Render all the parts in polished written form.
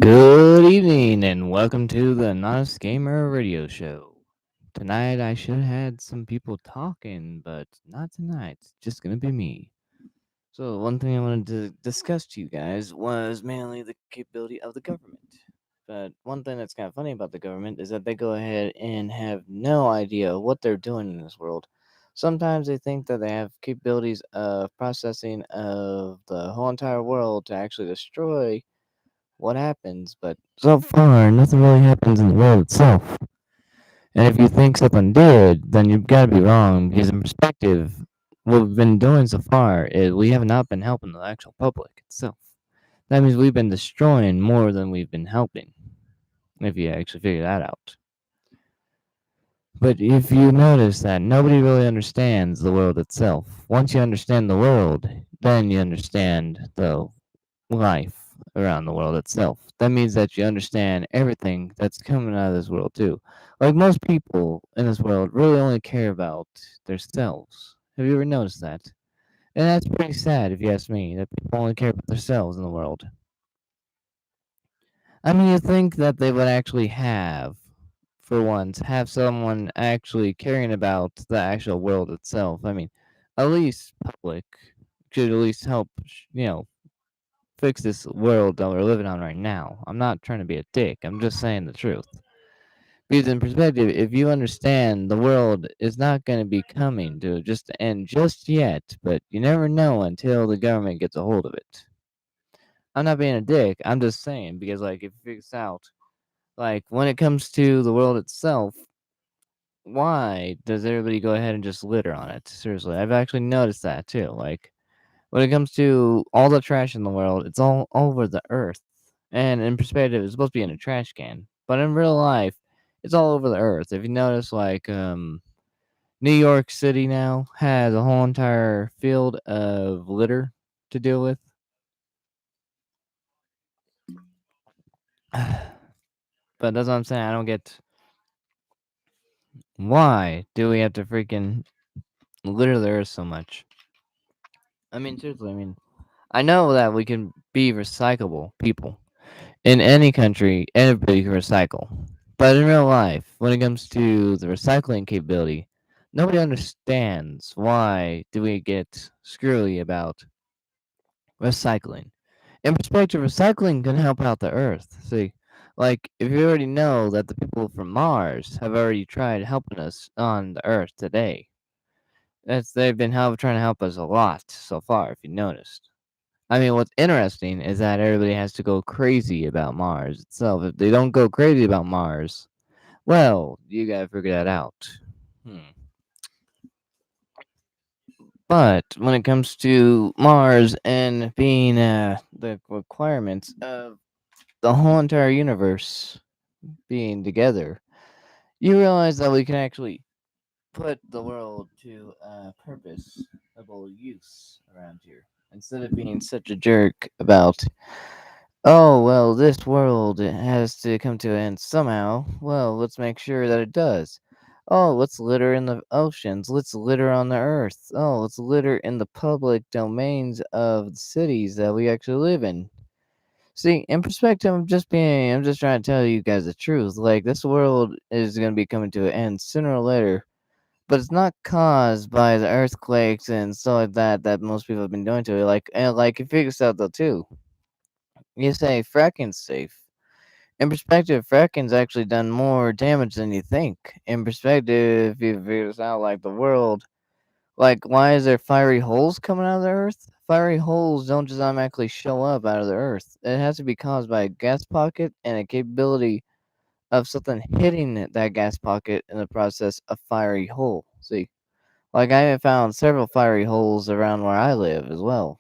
Good evening and welcome to the Honest Gamer Radio Show. Tonight I should have had some people talking, but not tonight. It's just gonna be me. So one thing I wanted to discuss to you guys was mainly the capability of the government. But one thing that's kind of funny about the government is that they go ahead and have no idea what they're doing in this world. Sometimes they think that they have capabilities of processing of the whole entire world to actually destroy what happens, but so far, nothing really happens in the world itself. And if you think something did, then you've got to be wrong, because in perspective, what we've been doing so far is we have not been helping the actual public itself. That means we've been destroying more than we've been helping, if you actually figure that out. But if you notice that nobody really understands the world itself, once you understand the world, then you understand the life around the world itself. That means that you understand everything that's coming out of this world too. Like most people in this world really only care about themselves. Have you ever noticed that? And that's pretty sad if you ask me, that people only care about themselves in the world. I mean, you think that they would actually have, for once, have someone actually caring about the actual world itself. I mean, at least public should at least help, fix this world that we're living on right now. I'm not trying to be a dick. I'm just saying the truth. Because in perspective, if you understand the world is not going to be coming to just an end just yet, but you never know until the government gets a hold of it. I'm not being a dick. I'm just saying because, like, if you figure this out, like, when it comes to the world itself, why does everybody go ahead and just litter on it? Seriously, I've actually noticed that too. Like, when it comes to all the trash in the world, it's all over the earth. And in perspective, it's supposed to be in a trash can. But in real life, it's all over the earth. If you notice, like, New York City now has a whole entire field of litter to deal with. But that's what I'm saying. I don't get why do we have to freaking litter the earth so much? I mean, seriously, I know that we can be recyclable people. In any country, everybody can recycle. But in real life, when it comes to the recycling capability, nobody understands why do we get screwy about recycling. In perspective, recycling can help out the Earth. See, like if you already know that the people from Mars have already tried helping us on the Earth today, they've been trying to help us a lot so far. If you noticed. I mean, what's interesting is that everybody has to go crazy about Mars itself. If they don't go crazy about Mars, well, you gotta figure that out. Hmm. But when it comes to Mars and being the requirements of the whole entire universe being together, you realize that we can actually put the world to purposeful use around here instead of being such a jerk about, oh, well, this world has to come to an end somehow. Well, let's make sure that it does. Oh, let's litter in the oceans. Let's litter on the earth. Oh, let's litter in the public domains of the cities that we actually live in. See, in perspective, I'm just trying to tell you guys the truth. Like, this world is going to be coming to an end sooner or later, but it's not caused by the earthquakes and stuff like that most people have been doing to it. Like, you figure this out, though, too. You say fracking's safe. In perspective, fracking's actually done more damage than you think. In perspective, if you figure this out, like the world, like why is there fiery holes coming out of the earth? Fiery holes don't just automatically show up out of the earth. It has to be caused by a gas pocket and a capability of something hitting that gas pocket in the process of fiery hole. See, like I have found several fiery holes around where I live as well,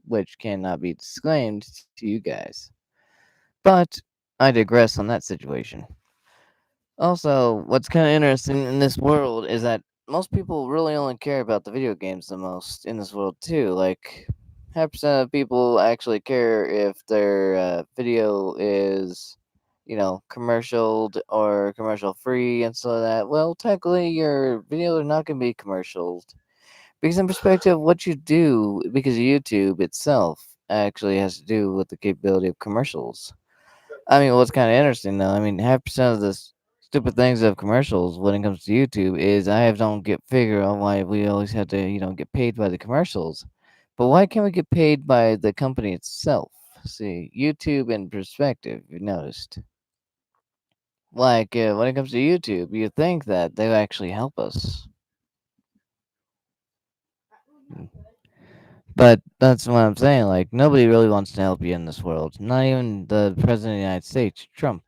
which cannot be disclaimed to you guys. But I digress on that situation. Also, what's kind of interesting in this world is that most people really only care about the video games the most in this world too. Like, half percent of people actually care if their video is, commercial or commercial free and so that. Well, technically, your video are not going to be commercial because in perspective, what you do because YouTube itself actually has to do with the capability of commercials. I mean, what's kind of interesting though, I mean, half percent of the stupid things of commercials when it comes to YouTube is I have don't get figure on why we always have to, get paid by the commercials. But why can't we get paid by the company itself? See, YouTube in perspective, you noticed. Like, when it comes to YouTube, you think that they actually help us. But that's what I'm saying. Like, nobody really wants to help you in this world. Not even the President of the United States, Trump.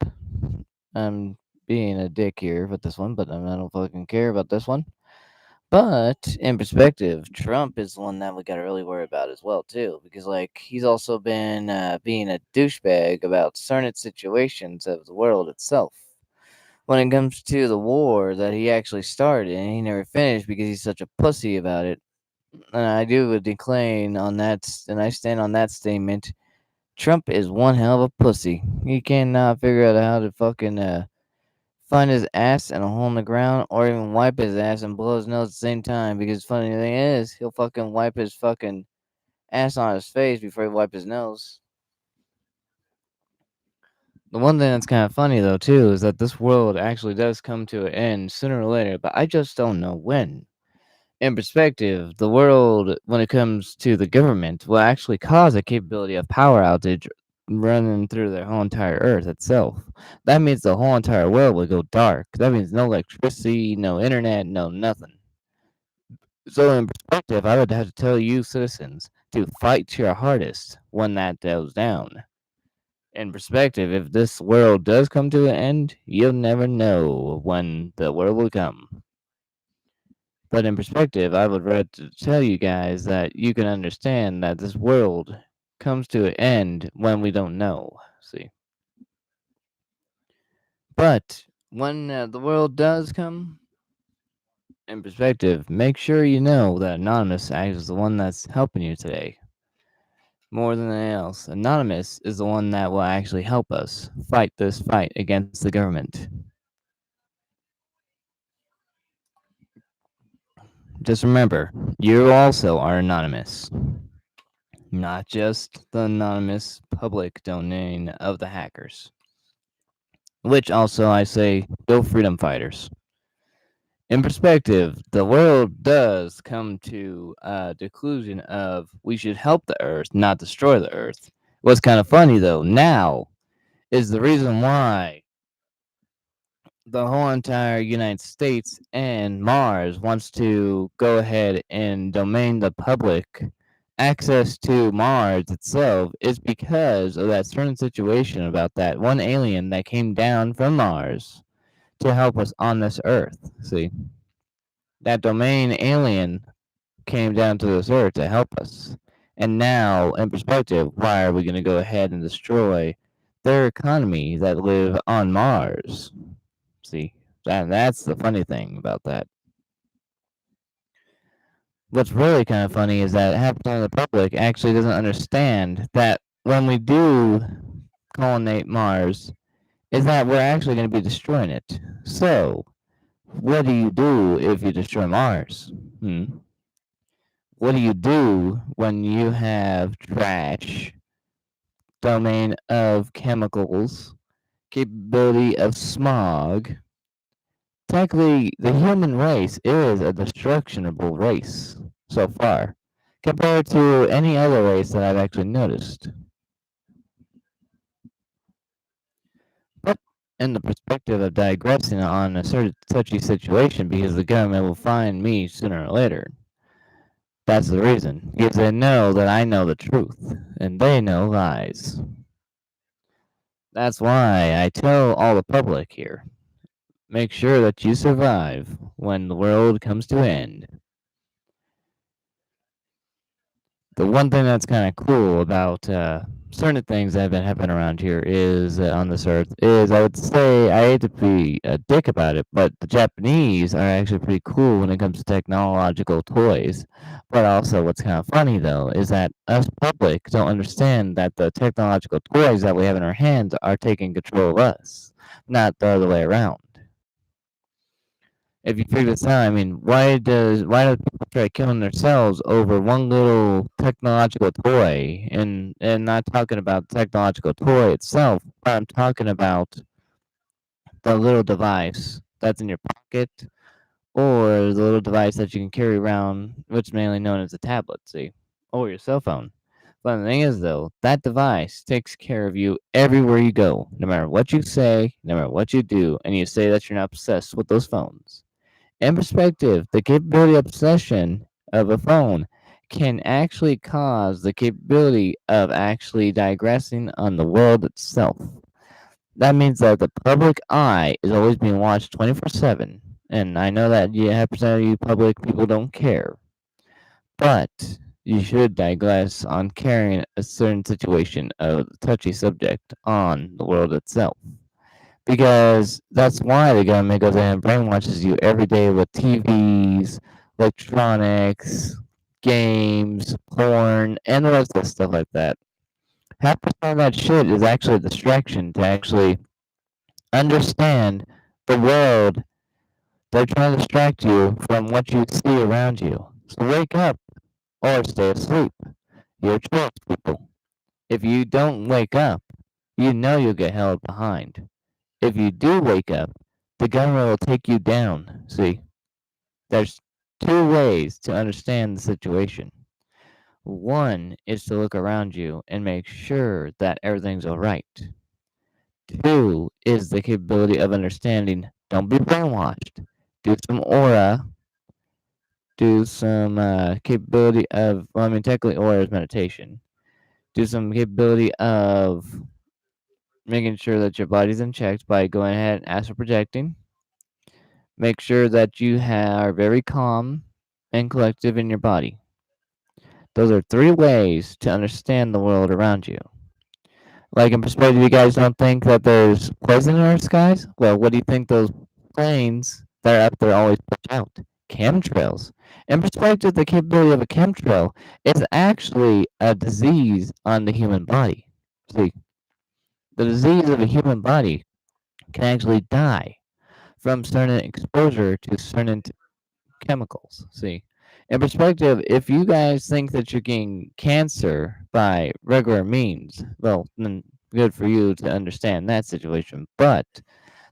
I'm being a dick here with this one, but I don't fucking care about this one. But in perspective, Trump is the one that we got to really worry about as well, too, because like he's also been being a douchebag about certain situations of the world itself. When it comes to the war that he actually started and he never finished because he's such a pussy about it, and I do decline on that, and I stand on that statement. Trump is one hell of a pussy. He cannot figure out how to fucking find his ass in a hole in the ground, or even wipe his ass and blow his nose at the same time. Because funny thing is, he'll fucking wipe his fucking ass on his face before he wipe his nose. The one thing that's kind of funny though too is that this world actually does come to an end sooner or later, but I just don't know when. In perspective, the world, when it comes to the government, will actually cause a capability of power outage running through the whole entire Earth itself. That means the whole entire world will go dark. That means no electricity, no internet, no nothing. So, in perspective, I would have to tell you, citizens, to fight your hardest when that goes down. In perspective, if this world does come to an end, you'll never know when the world will come. But in perspective, I would rather tell you guys that you can understand that this world comes to an end when we don't know. See, but when the world does come in perspective, make sure you know that Anonymous is the one that's helping you today. More than anything else, Anonymous is the one that will actually help us fight this fight against the government. Just remember, you also are anonymous, not just the anonymous public domain of the hackers. Which also I say, go freedom fighters. In perspective, the world does come to a conclusion of we should help the Earth, not destroy the Earth. What's kind of funny though, now is the reason why the whole entire United States and Mars wants to go ahead and domain the public access to Mars itself is because of that certain situation about that one alien that came down from Mars to help us on this Earth. See, that domain alien came down to this Earth to help us. And now, in perspective, why are we going to go ahead and destroy their economy that live on Mars? See, that's the funny thing about that. What's really kind of funny is that half of the public actually doesn't understand that when we do colonate Mars, is that we're actually going to be destroying it. So, what do you do if you destroy Mars? What do you do when you have trash, domain of chemicals, capability of smog? Technically, the human race is a destructionable race so far, compared to any other race that I've actually noticed. But in the perspective of digressing on a certain touchy situation because the government will find me sooner or later, that's the reason. Because they know that I know the truth, and they know lies. That's why I tell all the public here, make sure that you survive when the world comes to an end. The one thing that's kind of cool about certain things that have been happening around here is on this earth is I would say I hate to be a dick about it, but the Japanese are actually pretty cool when it comes to technological toys. But also, what's kind of funny though is that us public don't understand that the technological toys that we have in our hands are taking control of us, not the other way around. If you figure this out, I mean, why do people try killing themselves over one little technological toy? And not talking about the technological toy itself, but I'm talking about the little device that's in your pocket or the little device that you can carry around, which is mainly known as a tablet, see, or your cell phone. But the thing is, though, that device takes care of you everywhere you go, no matter what you say, no matter what you do, and you say that you're not obsessed with those phones. In perspective, the capability obsession of a phone can actually cause the capability of actually digressing on the world itself. That means that the public eye is always being watched 24/7. And I know that yeah, 100% of you public people don't care, but you should digress on carrying a certain situation, a touchy subject, on the world itself. Because that's why the government goes in and brainwashes you every day with TVs, electronics, games, porn, and the rest of stuff like that. Half percent of that shit is actually a distraction to actually understand the world. They're trying to distract you from what you see around you. So wake up or stay asleep. Your choice, people. If you don't wake up, you know you'll get held behind. If you do wake up, the government will take you down. See, there's two ways to understand the situation. One is to look around you and make sure that everything's alright. Two is the capability of understanding don't be brainwashed. Do some aura, do some capability of, well, I mean, technically aura is meditation. Do some capability of making sure that your body's in check by going ahead and astral projecting. Make sure that you are very calm and collective in your body. Those are three ways to understand the world around you. Like in perspective, you guys don't think that there's poison in our skies? Well, what do you think those planes that are up there always push out? Chemtrails. In perspective, the capability of a chemtrail is actually a disease on the human body. See, the disease of a human body can actually die from certain exposure to certain chemicals. See, in perspective, if you guys think that you're getting cancer by regular means, well, then good for you to understand that situation. But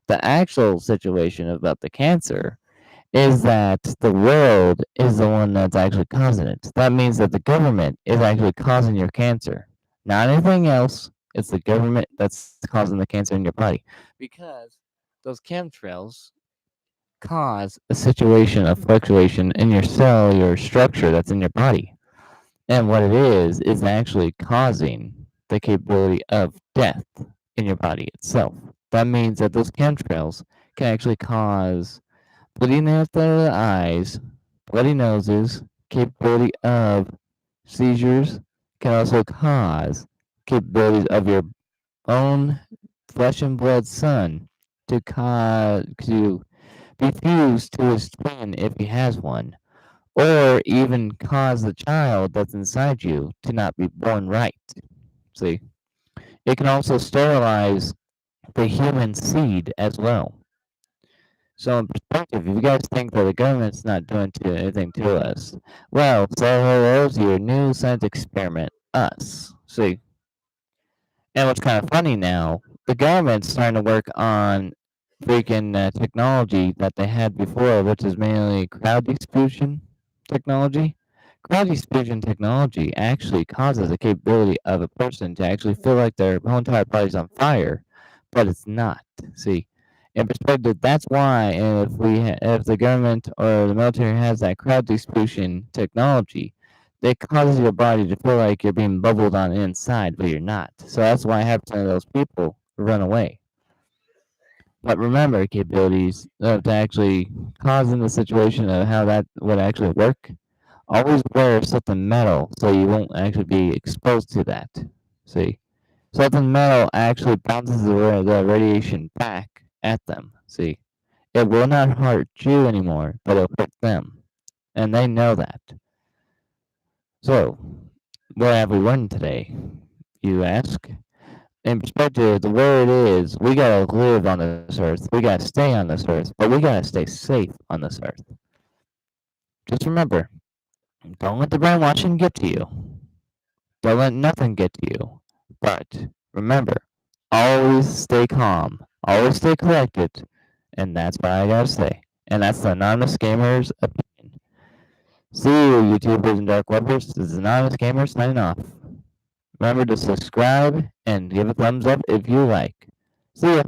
the actual situation about the cancer is that the world is the one that's actually causing it. That means that the government is actually causing your cancer, not anything else. It's the government that's causing the cancer in your body because those chemtrails cause a situation of fluctuation in your cellular structure that's in your body. And what it is actually causing the capability of death in your body itself. That means that those chemtrails can actually cause bleeding out the eyes, bloody noses, capability of seizures, can also cause capabilities of your own flesh and blood son to be fused to his twin if he has one, or even cause the child that's inside you to not be born right. See, it can also sterilize the human seed as well. So, in perspective, if you guys think that the government's not doing anything to us, well, so there's your new science experiment, us. See, and what's kind of funny now, the government's starting to work on freaking technology that they had before, which is mainly crowd diffusion technology. Crowd diffusion technology actually causes the capability of a person to actually feel like their whole entire body's on fire, but it's not. See, in perspective, that's why if the government or the military has that crowd diffusion technology, it causes your body to feel like you're being bubbled on the inside, but you're not. So that's why half percent of those people run away. But remember, capabilities to actually causing the situation of how that would actually work. Always wear something metal so you won't actually be exposed to that. See, something metal actually bounces the radiation back at them. See, it will not hurt you anymore, but it'll hurt them, and they know that. So, what have we learned today, you ask? in perspective, the way it is, we gotta live on this earth. We gotta stay on this earth, but we gotta stay safe on this earth. Just remember, don't let the brainwashing get to you. Don't let nothing get to you. But remember, always stay calm. Always stay collected. And that's what I gotta say. And that's the Anonymous Gamer's opinion. See you, YouTubers and Dark Webbers. This is Anonymous Gamer signing off. Remember to subscribe and give a thumbs up if you like. See ya.